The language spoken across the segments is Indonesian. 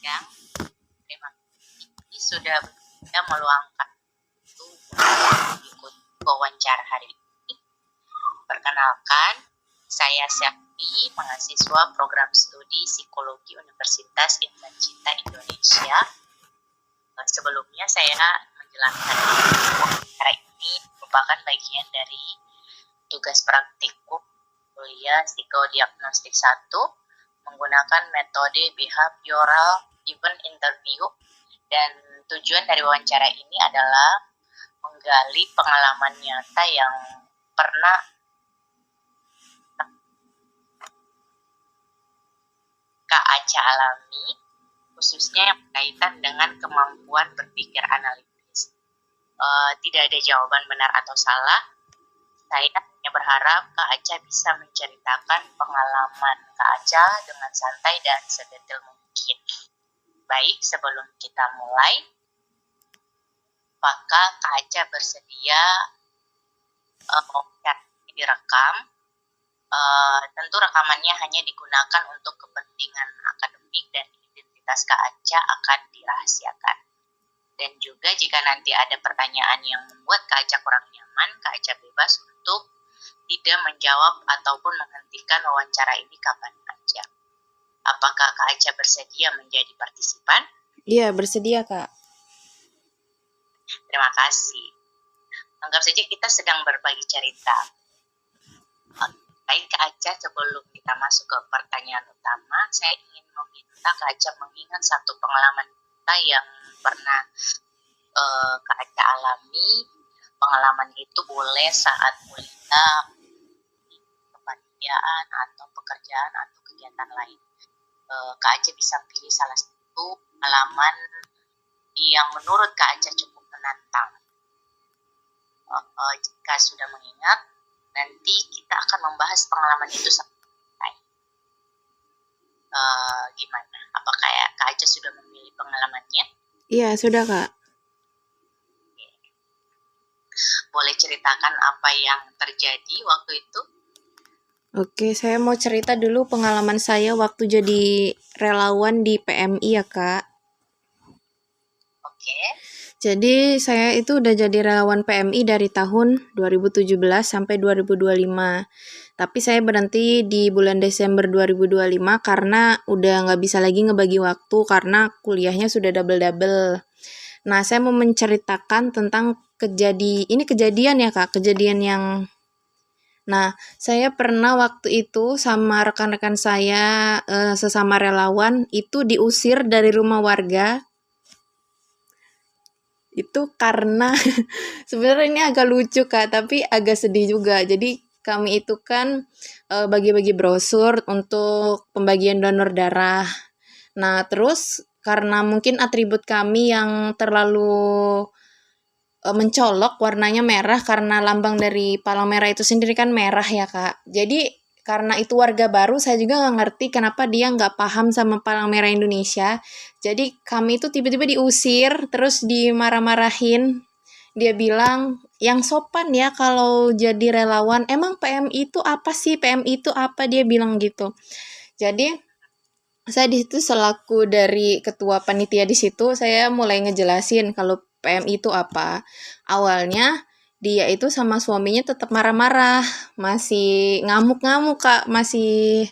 Yang terima kasih sudah meluangkan waktu untuk ikut wawancara hari ini. Perkenalkan, saya Syafri, mahasiswa program studi Psikologi Universitas Insan Cinta Indonesia. Sebelumnya saya menjelaskan wawancara ini merupakan bagian dari tugas praktikum kuliah psikodiagnostik 1 menggunakan metode behavioral event interview, dan tujuan dari wawancara ini adalah menggali pengalaman nyata yang pernah Kak Aca alami, khususnya yang berkaitan dengan kemampuan berpikir analitis. Tidak ada jawaban benar atau salah. Saya hanya berharap Kak Aca bisa menceritakan pengalaman Kak Aca dengan santai dan sedetail mungkin. Baik, sebelum kita mulai, apakah Kak Aca bersedia direkam? Tentu rekamannya hanya digunakan untuk kepentingan akademik dan identitas Kak Aca akan dirahasiakan. Dan juga jika nanti ada pertanyaan yang membuat Kak Aca kurang nyaman, Kak Aca bebas untuk tidak menjawab ataupun menghentikan wawancara ini kapan saja. Apakah Kak Aca bersedia menjadi partisipan? Iya, bersedia, Kak. Terima kasih. Anggap saja kita sedang berbagi cerita. Baik Kak Aca, sebelum kita masuk ke pertanyaan utama, saya ingin meminta Kak Aca mengingat satu pengalaman kita yang pernah Kak Aca alami. Pengalaman itu boleh saat kuliah, kepanitiaan, atau pekerjaan atau kegiatan lain. Kak Aca bisa pilih salah satu pengalaman yang menurut Kak Aca cukup menantang. Jika sudah mengingat, nanti kita akan membahas pengalaman itu sampai gimana? Apakah Kak Aca sudah memilih pengalamannya? Iya, sudah, Kak. Boleh ceritakan apa yang terjadi waktu itu? Oke, saya mau cerita dulu pengalaman saya waktu jadi relawan di PMI ya, Kak. Oke. Jadi saya itu udah jadi relawan PMI dari tahun 2017 sampai 2025. Tapi saya berhenti di bulan Desember 2025 karena udah nggak bisa lagi ngebagi waktu karena kuliahnya sudah double-double. Nah, saya mau menceritakan tentang kejadian ya, Kak, kejadian yang... Nah, saya pernah waktu itu sama rekan-rekan saya, sesama relawan, itu diusir dari rumah warga. Itu karena sebenarnya ini agak lucu, Kak, tapi agak sedih juga. Jadi kami itu kan bagi-bagi brosur untuk pembagian donor darah. Nah, terus karena mungkin atribut kami yang terlalu mencolok, warnanya merah karena lambang dari palang merah itu sendiri kan merah ya, Kak. Jadi karena itu warga baru, saya juga nggak ngerti kenapa dia nggak paham sama palang merah Indonesia. Jadi kami itu tiba-tiba diusir, terus dimarah-marahin. Dia bilang, yang sopan ya kalau jadi relawan. Emang PMI itu apa sih? PMI itu apa? Dia bilang gitu. Jadi saya di situ selaku dari ketua panitia di situ, saya mulai ngejelasin kalau PMI itu apa. Awalnya dia itu sama suaminya tetap marah-marah, masih ngamuk-ngamuk, Kak, masih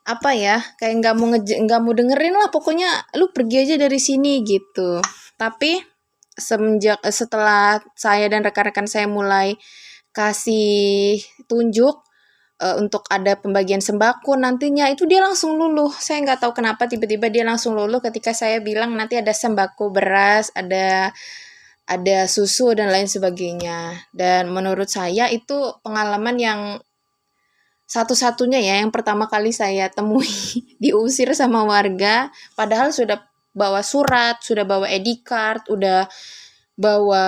apa ya, kayak nggak mau dengerin lah, pokoknya lu pergi aja dari sini gitu. Tapi setelah saya dan rekan-rekan saya mulai kasih tunjuk untuk ada pembagian sembako nantinya, itu dia langsung luluh. Saya nggak tahu kenapa tiba-tiba dia langsung luluh ketika saya bilang nanti ada sembako beras, ada susu dan lain sebagainya. Dan menurut saya itu pengalaman yang satu-satunya ya, yang pertama kali saya temui diusir sama warga, padahal sudah bawa surat, sudah bawa ID card, udah bawa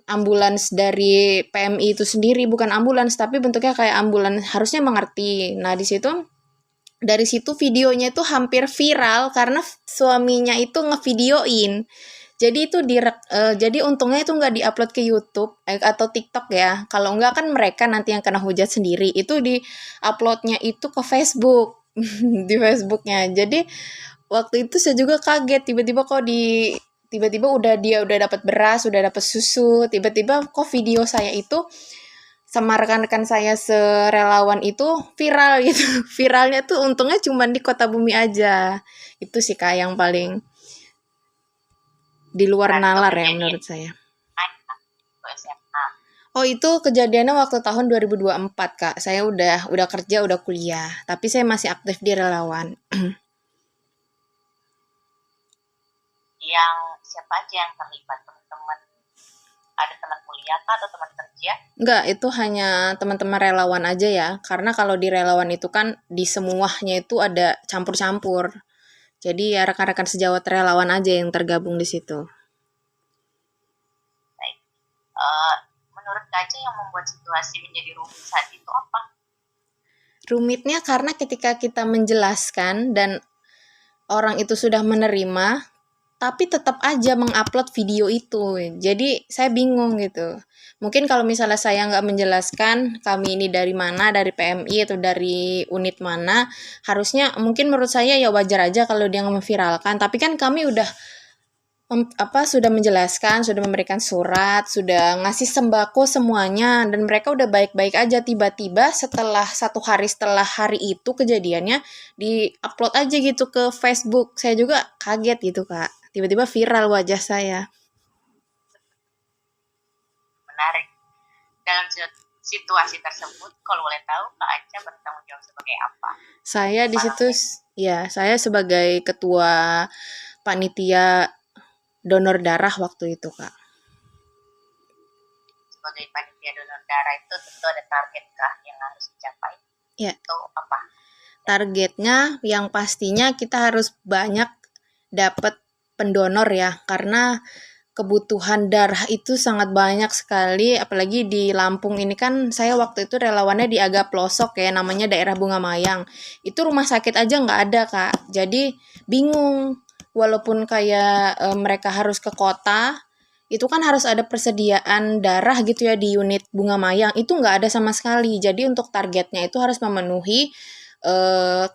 ambulans dari PMI itu sendiri, bukan ambulans tapi bentuknya kayak ambulans, harusnya mengerti. Nah, dari situ videonya itu hampir viral karena suaminya itu ngevideoin. Jadi itu jadi untungnya itu nggak diupload ke YouTube atau TikTok ya. Kalau nggak kan mereka nanti yang kena hujat sendiri. Itu di uploadnya itu ke Facebook di Facebooknya. Jadi waktu itu saya juga kaget tiba-tiba tiba-tiba dia udah dapat beras, udah dapat susu, tiba-tiba kok video saya itu sama rekan-rekan saya serelawan itu viral gitu. Viralnya tuh untungnya cuma di Kota Bumi aja. Itu sih Kak yang paling di luar Berarti itu nalar ya kejadian menurut saya. SMA. Oh itu kejadiannya waktu tahun 2024 Kak. Saya udah kerja, udah kuliah, tapi saya masih aktif di relawan. Yang siapa aja yang terlibat, teman-teman, ada teman kuliah kah atau teman kerja? Enggak, itu hanya teman-teman relawan aja ya. Karena kalau di relawan itu kan di semuanya itu ada campur-campur. Jadi ya rekan-rekan sejawat relawan aja yang tergabung di situ. Baik. Menurut Kak Aca yang membuat situasi menjadi rumit saat itu apa? Rumitnya karena ketika kita menjelaskan dan orang itu sudah menerima, tapi tetap aja mengupload video itu. Jadi saya bingung gitu. Mungkin kalau misalnya saya nggak menjelaskan kami ini dari mana, dari PMI atau dari unit mana, harusnya mungkin menurut saya ya wajar aja kalau dia memviralkan. Tapi kan kami udah sudah menjelaskan, sudah memberikan surat, sudah ngasih sembako semuanya, dan mereka udah baik-baik aja. Tiba-tiba setelah 1 hari setelah hari itu kejadiannya, di-upload aja gitu ke Facebook. Saya juga kaget gitu Kak. Tiba-tiba viral wajah saya. Menarik. Dalam situasi tersebut, kalau boleh tahu, Kak Aca bertanggung jawab sebagai apa? Saya di situ, ya saya sebagai ketua panitia donor darah waktu itu Kak. Sebagai panitia donor darah itu tentu ada target kah yang harus dicapai? Ya. Atau apa? Targetnya yang pastinya kita harus banyak dapat pendonor ya, karena kebutuhan darah itu sangat banyak sekali, apalagi di Lampung ini kan saya waktu itu relawannya di agak pelosok ya, namanya daerah Bunga Mayang. Itu rumah sakit aja nggak ada Kak, jadi bingung. Walaupun kayak mereka harus ke kota, itu kan harus ada persediaan darah gitu ya di unit Bunga Mayang, itu nggak ada sama sekali. Jadi untuk targetnya itu harus memenuhi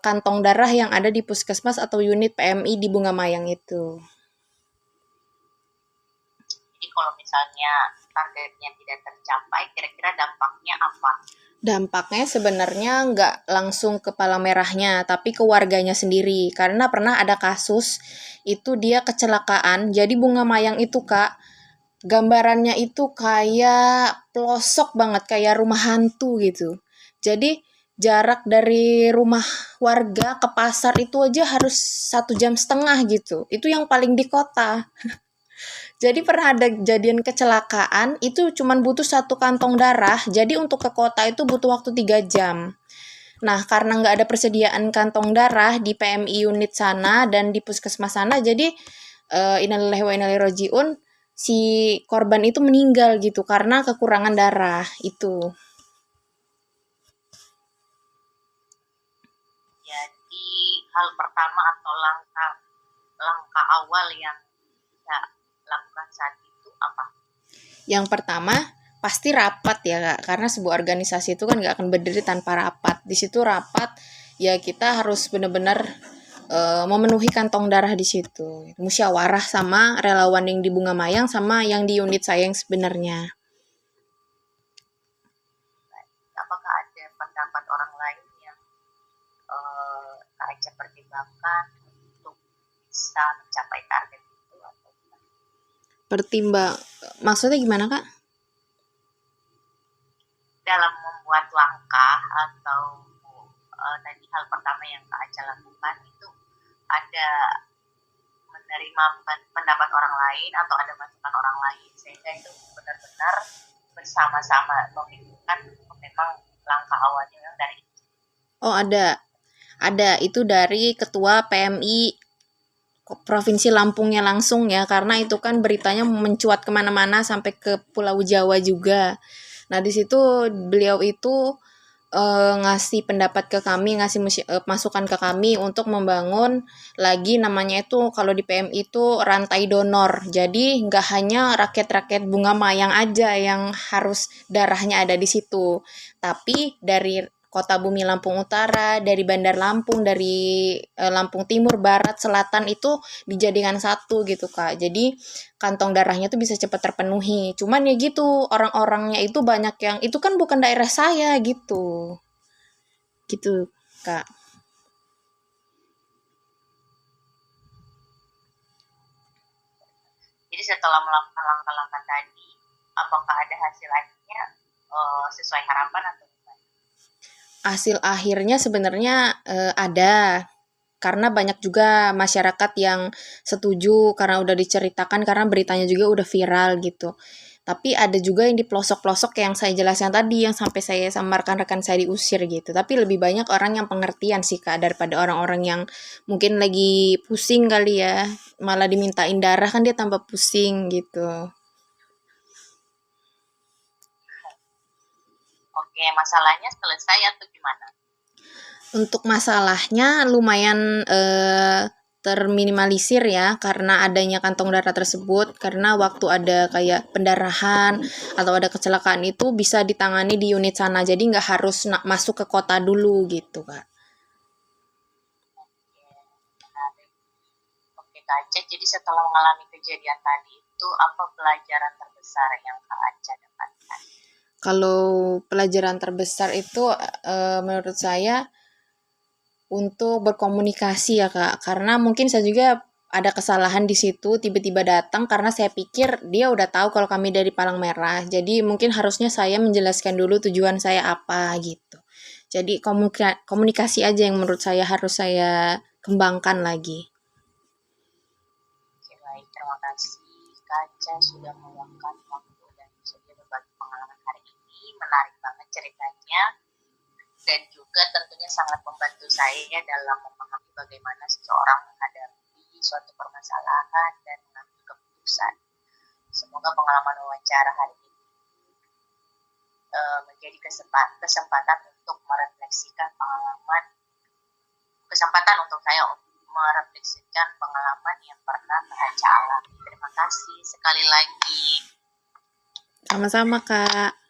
kantong darah yang ada di puskesmas atau unit PMI di Bunga Mayang itu. Jadi kalau misalnya targetnya tidak tercapai, kira-kira dampaknya apa? Dampaknya sebenarnya nggak langsung ke Palang Merahnya, tapi ke warganya sendiri. Karena pernah ada kasus, itu dia kecelakaan. Jadi Bunga Mayang itu Kak, gambarannya itu kayak pelosok banget, kayak rumah hantu gitu. Jadi jarak dari rumah warga ke pasar itu aja harus 1,5 jam gitu. Itu yang paling di kota. Jadi pernah ada kejadian kecelakaan, itu cuman butuh 1 kantong darah, jadi untuk ke kota itu butuh waktu 3 jam. Nah, karena nggak ada persediaan kantong darah di PMI unit sana dan di puskesmas sana, jadi innalillahi wa inna ilaihi rajiun, si korban itu meninggal gitu karena kekurangan darah itu. Jadi hal pertama atau langkah awal yang bisa lakukan saat itu apa? Yang pertama pasti rapat ya Kak, karena sebuah organisasi itu kan nggak akan berdiri tanpa rapat. Di situ rapat ya kita harus benar-benar memenuhi kantong darah di situ. Musyawarah sama relawan yang di Bunga Mayang sama yang di unit saya yang sebenarnya. Apakah ada pendapat orang lain yang Kak Aca pertimbangkan untuk bisa mencapai target itu atau gimana? Pertimbang, maksudnya gimana Kak? Dalam membuat langkah atau tadi hal pertama yang Kak Aca lakukan itu ada menerima pendapat orang lain atau ada masukan orang lain sehingga itu benar-benar bersama-sama memikirkan memang langkah awalnya yang dari Oh ada itu dari ketua PMI Provinsi Lampungnya langsung ya, karena itu kan beritanya mencuat kemana-mana sampai ke Pulau Jawa juga. Nah di situ beliau itu ngasih pendapat ke kami, ngasih masukan ke kami untuk membangun lagi namanya itu kalau di PMI itu rantai donor. Jadi nggak hanya rakyat-rakyat Bunga Mayang aja yang harus darahnya ada di situ, tapi dari kota bumi Lampung Utara, dari Bandar Lampung, dari Lampung Timur, Barat, Selatan itu dijadikan satu gitu Kak. Jadi kantong darahnya tuh bisa cepat terpenuhi. Cuman ya gitu, orang-orangnya itu banyak yang itu kan bukan daerah saya gitu. Gitu Kak. Jadi setelah melakukan langkah-langkah tadi, apakah ada hasil akhirnya sesuai harapan atau gimana? Hasil akhirnya sebenarnya ada, karena banyak juga masyarakat yang setuju karena udah diceritakan, karena beritanya juga udah viral gitu. Tapi ada juga yang di pelosok-pelosok yang saya jelaskan tadi, yang sampai saya sama rekan-rekan saya diusir gitu. Tapi lebih banyak orang yang pengertian sih Kak, daripada orang-orang yang mungkin lagi pusing kali ya, malah dimintain darah kan dia tambah pusing gitu. Oke, masalahnya selesai atau gimana? Untuk masalahnya lumayan terminimalisir ya karena adanya kantong darah tersebut, karena waktu ada kayak pendarahan atau ada kecelakaan itu bisa ditangani di unit sana, jadi nggak harus masuk ke kota dulu gitu Kak. Oke, menarik. Oke, Kak Aca, jadi setelah mengalami kejadian tadi itu apa pelajaran terbesar yang Kak Aca dapatkan? Kalau pelajaran terbesar itu menurut saya untuk berkomunikasi ya Kak, karena mungkin saya juga ada kesalahan di situ, tiba-tiba datang karena saya pikir dia udah tahu kalau kami dari Palang Merah, jadi mungkin harusnya saya menjelaskan dulu tujuan saya apa gitu. Jadi komunikasi aja yang menurut saya harus saya kembangkan lagi. Oke, baik. Terima kasih Kak Aca sudah meluangkan waktu dan bersedia berbagi pengalaman hari ini. Menarik banget ceritanya dan juga tentunya sangat membantu saya dalam memahami bagaimana seseorang menghadapi suatu permasalahan dan mengambil keputusan. Semoga pengalaman wawancara hari ini menjadi kesempatan untuk merefleksikan pengalaman, kesempatan untuk saya merefleksikan pengalaman yang pernah Kak alami. Terima kasih sekali lagi. Sama-sama Kak.